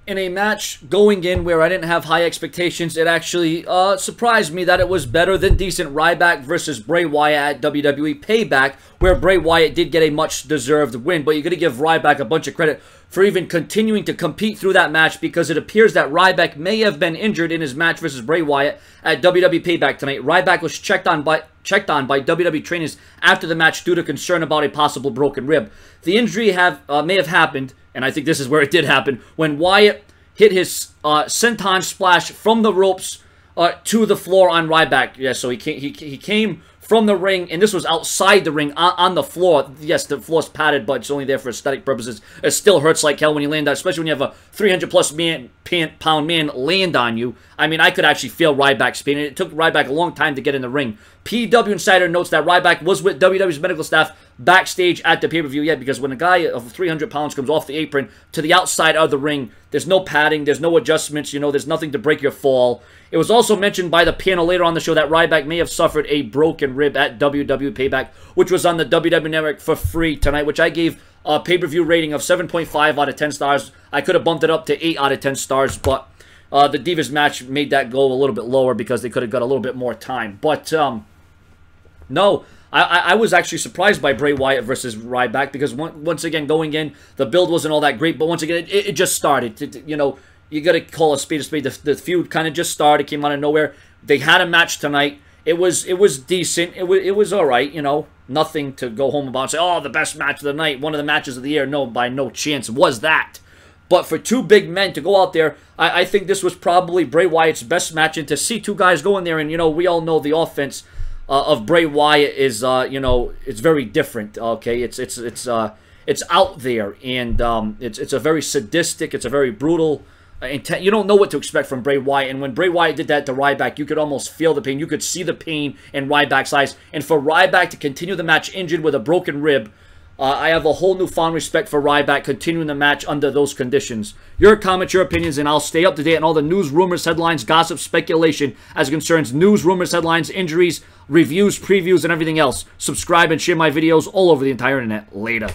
in a match going in where I didn't have high expectations, it actually surprised me that it was better than decent. Ryback versus Bray Wyatt at WWE Payback, where Bray Wyatt did get a much-deserved win. But you're going to give Ryback a bunch of credit for even continuing to compete through that match, because it appears that Ryback may have been injured in his match versus Bray Wyatt at WWE Payback tonight. Ryback was checked on by WWE trainers after the match due to concern about a possible broken rib. The injury may have happened, and I think this is where it did happen, when Wyatt hit his senton splash from the ropes to the floor on Ryback. Yeah, so he came from the ring, and this was outside the ring on the floor. Yes, the floor's padded, but it's only there for aesthetic purposes. It still hurts like hell when you land on, especially when you have a 300-plus pound man land on you. I mean, I could actually feel Ryback's pain, and it took Ryback a long time to get in the ring. PW Insider notes that Ryback was with WWE's medical staff backstage at the pay-per-view yet, because when a guy of 300 pounds comes off the apron to the outside of the ring, there's no padding, there's no adjustments, you know, there's nothing to break your fall. It was also mentioned by the panel later on the show that Ryback may have suffered a broken rib at WWE Payback, which was on the WWE Network for free tonight, which I gave a pay-per-view rating of 7.5 out of 10 stars. I could have bumped it up to 8 out of 10 stars, but the Divas match made that go a little bit lower because they could have got a little bit more time. But, no, I was actually surprised by Bray Wyatt versus Ryback, because once again, going in, the build wasn't all that great, but once again, it just started. You know, you got to call a spade a spade. The feud kind of just started, came out of nowhere. They had a match tonight. It was decent. It was all right, you know. Nothing to go home about and say, oh, the best match of the night, one of the matches of the year. No, by no chance was that. But for two big men to go out there, I think this was probably Bray Wyatt's best match. And to see two guys go in there, and, you know, we all know the offense of Bray Wyatt is, you know, it's very different, okay? It's out there, and it's a very sadistic, it's a very brutal, you don't know what to expect from Bray Wyatt. And when Bray Wyatt did that to Ryback, you could almost feel the pain. You could see the pain in Ryback's eyes. And for Ryback to continue the match injured with a broken rib, I have a whole newfound respect for Ryback continuing the match under those conditions. Your comments, your opinions, and I'll stay up to date on all the news, rumors, headlines, gossip, speculation as it concerns news, rumors, headlines, injuries, reviews, previews, and everything else. Subscribe and share my videos all over the entire internet. Later.